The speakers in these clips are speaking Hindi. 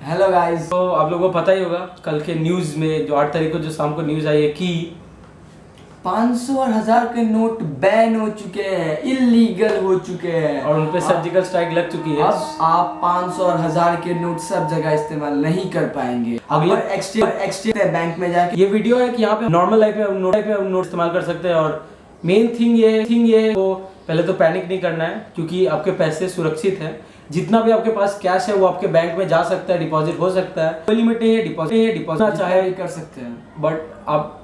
Hello guys. तो आप लोगों को पता ही होगा कल के न्यूज़ में जो 8 तारीख को जो शाम को न्यूज़ आई है कि 500 और 1000 के नोट बैन हो चुके हैं, इलीगल हो चुके हैं और उन पे सर्जिकल स्ट्राइक लग चुकी है। अब आप 500 और 1000 के नोट सब जगह इस्तेमाल नहीं कर पाएंगे। अगले एक्सचेंज बैंक में जाके ये वीडियो है कि यहाँ पे नॉर्मल लाइफ में नोट इस्तेमाल कर सकते हैं। और मेन थिंग ये है तो पहले तो पैनिक नहीं करना है क्योंकि आपके पैसे सुरक्षित हैं। जितना भी आपके पास कैश है वो आपके बैंक में जा सकता है, डिपॉजिट हो सकता है, कोई लिमिट नहीं है। डिपॉजिट चाहे कर सकते हैं, बट आप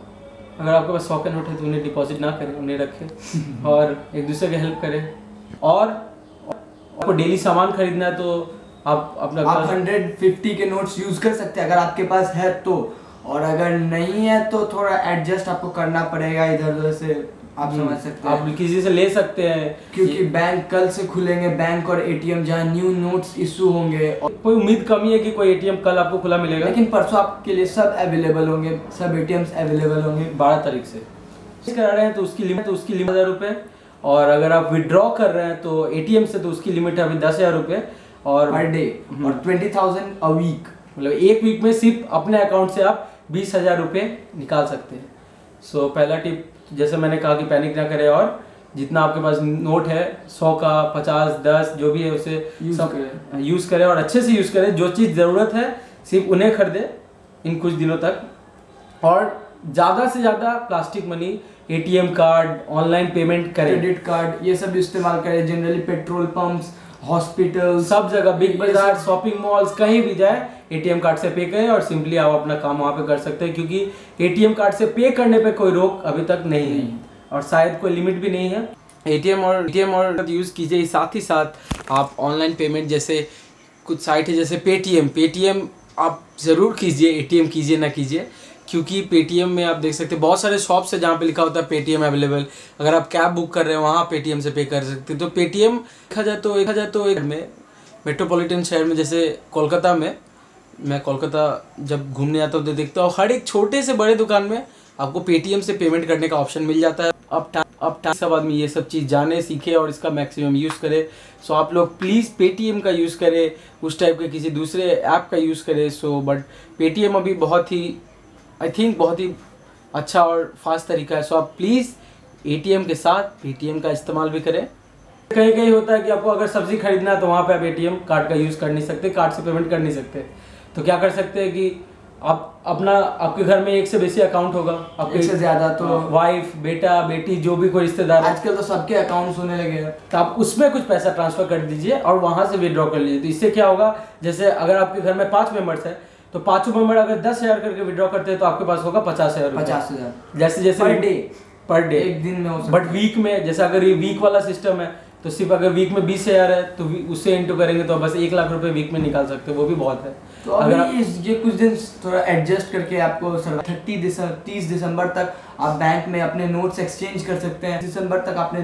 अगर आपके पास 100 के नोट है तो उन्हें डिपॉजिट ना करें, उन्हें रखें और एक दूसरे की हेल्प करें। और आपको डेली सामान खरीदना है तो आप अपना 150 के नोट्स यूज कर सकते हैं अगर आपके पास है तो, और अगर नहीं है तो थोड़ा एडजस्ट आपको करना पड़ेगा इधर उधर से। आप समझ सकते हैं, आप किसी से ले सकते हैं क्योंकि बैंक कल से खुलेंगे, बैंक और एटीएम जहाँ न्यू नोट्स इशू होंगे। कोई उम्मीद कम ही है कि कोई एटीएम कल आपको खुला मिलेगा, लेकिन परसों आपके लिए सब अवेलेबल होंगे, सब एटीएम्स अवेलेबल होंगे 12 तारीख से करा रहे हैं तो उसकी लिमिट 1000 रुपये। और अगर आप विड्रॉ कर रहे हैं तो एटीएम से तो उसकी लिमिट है अभी 10,000 रुपये और पर डे और 20,000 अ वीक। मतलब एक वीक में सिर्फ अपने अकाउंट से आप 20,000 रुपये निकाल सकते हैं। सो पहला टिप जैसे मैंने कहा कि पैनिक ना करें और जितना आपके पास नोट है 100 का 50 10 जो भी है उसे यूज़ करें और अच्छे से यूज़ करें। जो चीज़ ज़रूरत है सिर्फ उन्हें खरीदें इन कुछ दिनों तक। और ज़्यादा से ज़्यादा plastic money, ATM card, online payment करें, क्रेडिट कार्ड ये सब इस्तेमाल करें। जनरली पेट्रोल पंप्स, हॉस्पिटल, सब जगह, बिग बाजार, शॉपिंग मॉल्स, कहीं भी जाए एटीएम कार्ड से पे करें और सिंपली आप अपना काम वहाँ पे कर सकते हैं क्योंकि एटीएम कार्ड से पे करने पे कोई रोक अभी तक नहीं है और शायद कोई लिमिट भी नहीं है। एटीएम और यूज़ कीजिए। साथ ही साथ आप ऑनलाइन पेमेंट जैसे कुछ साइट है जैसे पेटीएम आप ज़रूर कीजिए, एटीएम कीजिए ना कीजिए क्योंकि पेटीएम में आप देख सकते हैं बहुत सारे शॉप्स है जहाँ पे लिखा होता है पेटीएम अवेलेबल। अगर आप कैब बुक कर रहे हैं वहाँ पेटीएम से पे कर सकते हैं। तो पेटीएम देखा जाए तो एक में मेट्रोपॉलिटन शहर में जैसे कोलकाता में, मैं कोलकाता जब घूमने आता हूँ तो देखता हूँ हर एक छोटे से बड़े दुकान में आपको पेटीएम से पेमेंट करने का ऑप्शन मिल जाता है। अब सब आदमी ये सब चीज़ जाने सीखे और इसका मैक्सिमम यूज़ करे। सो आप लोग प्लीज़ पेटीएम का यूज़ करें, उस टाइप के किसी दूसरे ऐप का यूज़ करें। सो बट पेटीएम अभी बहुत ही बहुत ही अच्छा और फास्ट तरीका है। सो आप प्लीज़ एटीएम के साथ पेटीएम का इस्तेमाल भी करें। कहीं होता है कि आपको अगर सब्ज़ी खरीदना है तो वहाँ पे आप एटीएम कार्ड का यूज़ कर नहीं सकते, कार्ड से पेमेंट कर नहीं सकते। तो क्या कर सकते हैं कि आप आपके घर में एक से बेसी अकाउंट होगा, आपके एक से ज़्यादा, तो वाइफ, बेटा, बेटी, जो भी कोई रिश्तेदार, आजकल तो सबके अकाउंट्स होने लगे हैं, तो आप उसमें कुछ पैसा ट्रांसफ़र कर दीजिए और वहाँ से विड्रॉ कर लीजिए। तो इससे क्या होगा, जैसे अगर आपके घर में 5 मेंबर्स हैं तो 5 मेंबर अगर 10,000 करके विड्रॉ करते हैं तो आपके पास होगा 50,000 जैसे पर डे एक दिन में हो सकता। बट वीक में जैसे अगर ये वीक वाला सिस्टम है तो सिर्फ अगर वीक में 20,000 है तो उससे इंटू करेंगे तो बस 1 लाख रुपए वीक में निकाल सकते हैं, वो भी बहुत है। तो अगर ये कुछ दिन थोड़ा एडजस्ट करके आपको 30 दिसंबर तक आप बैंक में अपने नोट्स एक्सचेंज कर सकते हैं। दिसंबर तक आपने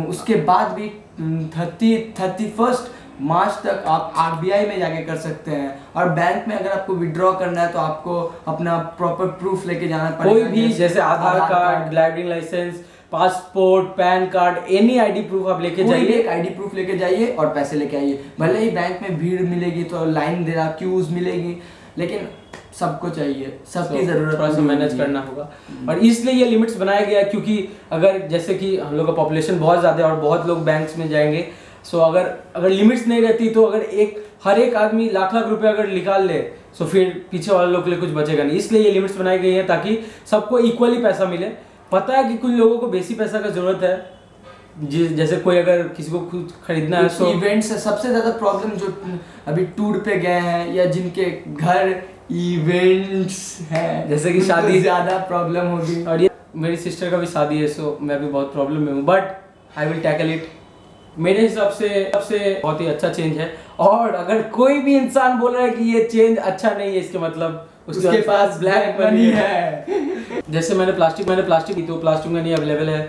उसके बाद भी 31 मार्च तक आप आरबीआई में जाके कर सकते हैं। और बैंक में अगर आपको विड्रॉ करना है तो आपको अपना प्रॉपर प्रूफ लेके जाना पड़ेगा, कोई भी जैसे Aadhaar card, driving licence, passport, PAN card, any ID proof आप लेके जाइए। एक आईडी प्रूफ लेके जाइए और पैसे लेके आइए। भले ही बैंक में भीड़ मिलेगी तो लाइन देना, क्यूज मिलेगी, लेकिन सबको चाहिए, सबकी जरूरत थोड़ा सा मैनेज करना होगा। और इसलिए ये लिमिट्स बनाया गया क्योंकि अगर जैसे कि हम लोग का पॉपुलेशन बहुत ज़्यादा है और बहुत लोग बैंक्स में जाएंगे। सो अगर लिमिट्स नहीं रहती तो अगर हर एक आदमी लाख रुपए अगर निकाल ले तो फिर पीछे वाले लोग के लिए कुछ बचेगा नहीं। इसलिए ये लिमिट्स बनाई गई है ताकि सबको इक्वली पैसा मिले। पता है कि कुछ लोगों को बेसी पैसा का जरूरत है, जैसे कोई अगर किसी को कुछ खरीदना है तो इवेंट्स है सबसे ज़्यादा प्रॉब्लम, जो अभी टूर पे गए हैं या जिनके घर इवेंट्स हैं, जैसे कि शादी, ज़्यादा प्रॉब्लम होगी। और ये मेरी सिस्टर का भी शादी है, सो मैं भी बहुत प्रॉब्लम में हूँ, but I will tackle it. मेरे हिसाब से बहुत ही अच्छा चेंज है। और अगर कोई भी इंसान बोल रहा है कि ये चेंज अच्छा नहीं है, इसके मतलब उसके पास ब्लैक मनी है। जैसे मैंने प्लास्टिक की तो प्लास्टिक मनी अवेलेबल है,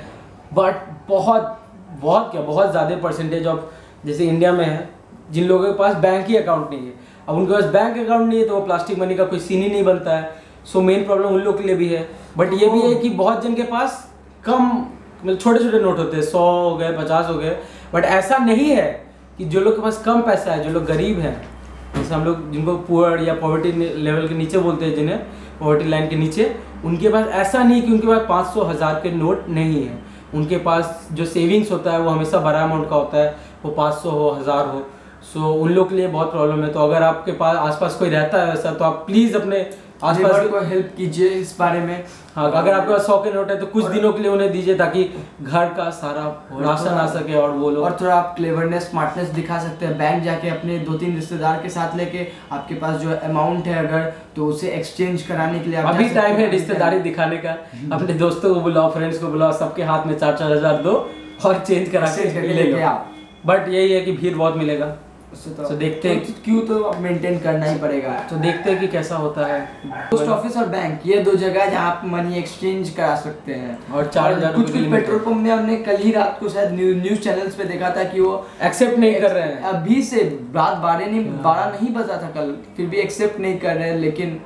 बट बहुत ज़्यादा परसेंटेज ऑफ जैसे इंडिया में है जिन लोगों के पास बैंक ही अकाउंट नहीं है। अब उनके पास बैंक अकाउंट नहीं है तो वो प्लास्टिक मनी का कोई सीन ही नहीं बनता है। सो मेन प्रॉब्लम उन लोग के लिए भी है। बट ये भी है कि बहुत जन के पास कम मतलब छोटे नोट होते हैं, 100 हो गए, 50 हो गए। बट ऐसा नहीं है कि जो लोग के पास कम पैसा है, जो लोग गरीब हैं, जैसे हम लोग जिनको पुअर या पॉवर्टी लेवल के नीचे बोलते हैं, जिन्हें पॉवर्टी लाइन के नीचे, उनके पास ऐसा नहीं कि उनके पास 500 1000 के नोट नहीं है। उनके पास जो सेविंग्स होता है वो हमेशा बड़ा अमाउंट का होता है, वो 500 हो 1000 हो। सो उन लोग के लिए बहुत प्रॉब्लम है। तो अगर आपके पास आसपास कोई रहता है वैसा, तो आप प्लीज़ अपने आसपास को हेल्प कीजिए इस बारे में। हाँ, अगर आपके पास 100 के नोट है तो कुछ दिनों के लिए उन्हें दीजिए, ताकि घर का सारा राशन आ सके और वो लोग। और थोड़ा आप क्लेवरनेस, स्मार्टनेस दिखा सकते हैं। बैंक जाके अपने 2-3 रिश्तेदार के साथ लेके आपके पास जो अमाउंट है अगर, तो उसे एक्सचेंज कराने के लिए आप अभी टाइम है रिश्तेदारी दिखाने का। अपने दोस्तों को बुलाओ, फ्रेंड्स को बुलाओ, सबके हाथ में 4-4 हज़ार दो और चेंज करा के लेके आओ। बट यही है कि भीड़ बहुत मिलेगा, तो देखते हैं क्यों, तो मेंटेन करना ही पड़ेगा। तो देखते हैं कि कैसा होता है। पोस्ट ऑफिस और बैंक, ये 2 जगह जहाँ आप मनी एक्सचेंज करा सकते हैं। और 4000 कुछ पेट्रोल पंप में हमने कल ही रात को शायद न्यूज चैनल्स पे देखा था कि वो एक्सेप्ट नहीं कर रहे हैं। अभी से रात 12 नहीं बजा था कल, फिर भी एक्सेप्ट नहीं कर रहे हैं। लेकिन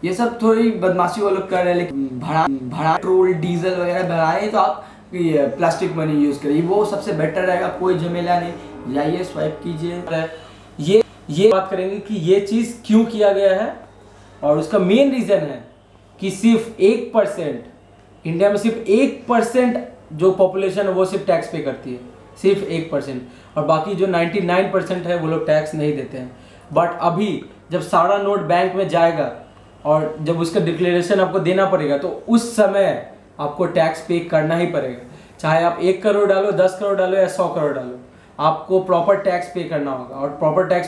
ये सब थोड़ी बदमाशी वो लोग कर रहे हैं। लेकिन भाड़ा पेट्रोल डीजल वगैरह भराए तो आप प्लास्टिक मनी यूज करिए, वो सबसे बेटर रहेगा। कोई झमेला नहीं, जाइए स्वाइप कीजिए। ये बात करेंगे कि ये चीज़ क्यों किया गया है, और उसका मेन रीज़न है कि सिर्फ 1%, इंडिया में सिर्फ 1% जो पॉपुलेशन है वो सिर्फ टैक्स पे करती है, सिर्फ 1%। और बाकी जो 99% है वो लोग टैक्स नहीं देते हैं। बट अभी जब सारा नोट बैंक में जाएगा और जब उसका डिक्लेरेशन आपको देना पड़ेगा, तो उस समय आपको टैक्स पे करना ही पड़ेगा। चाहे आप 1 करोड़ डालो, 10 करोड़ डालो या 100 करोड़ डालो, आपको प्रॉपर टैक्स पे करना होगा। और प्रॉपर टैक्स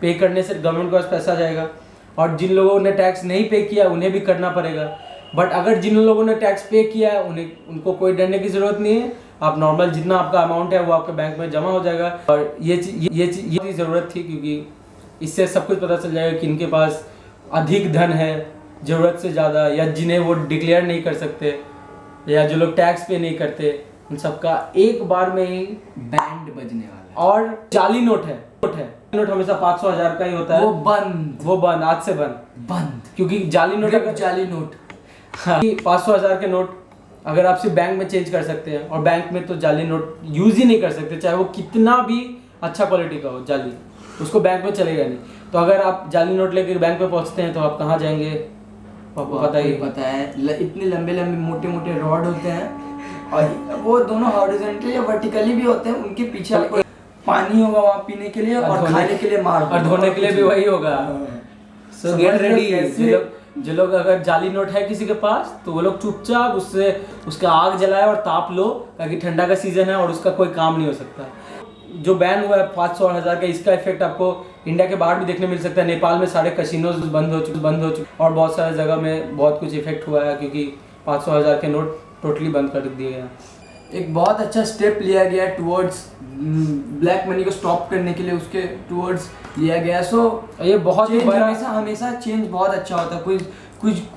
पे करने से गवर्नमेंट के पास पैसा जाएगा। और जिन लोगों ने टैक्स नहीं पे किया उन्हें भी करना पड़ेगा। बट अगर जिन लोगों ने टैक्स पे किया है उनको कोई डरने की ज़रूरत नहीं है। आप नॉर्मल जितना आपका अमाउंट है वो आपके बैंक में जमा हो जाएगा। और ये चीज़ ज़रूरत थी, क्योंकि इससे सब कुछ पता चल जाएगा कि इनके पास अधिक धन है ज़रूरत से ज़्यादा, या जिन्हें वो डिक्लेयर नहीं कर सकते, या जो लोग टैक्स पे नहीं करते, उन सबका एक बार में ही बैंड बजने वाला है। और जाली नोट है नोट हमेशा 500 1000 का ही होता है। वो बंद आज से बंद, क्योंकि जाली नोट, अगर जाली नोट, हाँ, 500 1000 के नोट अगर आप सिर्फ बैंक में चेंज कर सकते हैं, और बैंक में तो जाली नोट यूज ही नहीं कर सकते, चाहे वो कितना भी अच्छा क्वालिटी का हो, जाली उसको बैंक में चलेगा नहीं। तो अगर आप जाली नोट लेकर बैंक में पहुंचते हैं तो आप कहाँ जाएंगे, आपको पता है। इतने लंबे लंबे मोटे मोटे रॉड होते हैं, और वो दोनों हॉरिजॉन्टली या वर्टिकली भी होते हैं। उनके पीछे आपको पानी होगा वहाँ पीने के लिए, और खाने के लिए मार, और धोने के लिए भी वही होगा। सो गेट रेडी। जो लोग अगर जाली नोट है किसी के पास, तो वो लोग चुपचाप उसका आग जलाए और ताप लो, ताकि ठंडा का सीजन है और उसका कोई काम नहीं हो सकता। जो बैन हुआ है 500 और 1000 का, इसका इफेक्ट आपको इंडिया के बाहर भी देखने मिल सकता है। नेपाल में सारे कसिनोज बंद हो चुके, और बहुत सारे जगह में बहुत कुछ इफेक्ट हुआ है, क्योंकि 500 1000 के नोट टोटली बंद कर दिए गए हैं। एक बहुत अच्छा स्टेप लिया गया टुवर्ड्स ब्लैक मनी को स्टॉप करने के लिए, उसके टुवर्ड्स लिया गया। सो ये बहुत ही हमेशा चेंज बहुत अच्छा होता है।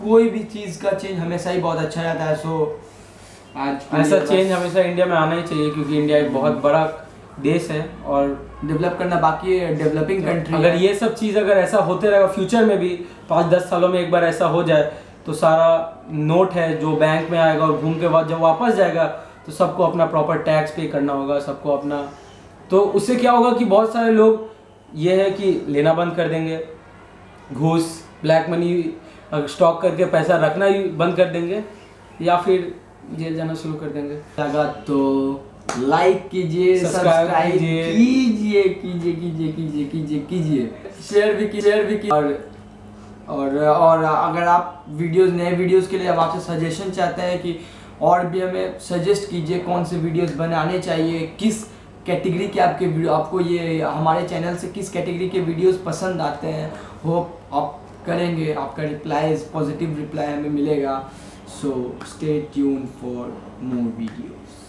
कोई भी चीज़ का चेंज हमेशा ही बहुत अच्छा रहता है। सो आज ऐसा चेंज हमेशा इंडिया में आना ही चाहिए, क्योंकि इंडिया एक बहुत बड़ा देश है और डेवलप करना बाकी है, डेवलपिंग कंट्री। अगर ये सब चीज़ अगर ऐसा होते रहेगा फ्यूचर में भी, 5-10 सालों में एक बार ऐसा हो जाए, तो सारा नोट है जो बैंक में आएगा और घूम के बाद जब वापस जाएगा, तो सबको अपना प्रॉपर टैक्स पे करना होगा, सबको अपना। तो उससे क्या होगा कि बहुत सारे लोग ये है कि लेना बंद कर देंगे, घूस ब्लैक मनी स्टॉक करके पैसा रखना ही बंद कर देंगे, या फिर जेल जाना शुरू कर देंगे। लगा तो लाइक कीजिए, सब्सक्राइब कीजिए, शेयर भी कीजिए। और अगर आप नए वीडियोस के लिए अब आपसे सजेशन चाहते हैं कि और भी हमें सजेस्ट कीजिए कौन से वीडियोस बनाने चाहिए, किस कैटेगरी के आपको ये हमारे चैनल से किस कैटेगरी के वीडियोस पसंद आते हैं, होप आप करेंगे। आपका रिप्लाई, पॉजिटिव रिप्लाई हमें मिलेगा। So stay tune for more videos.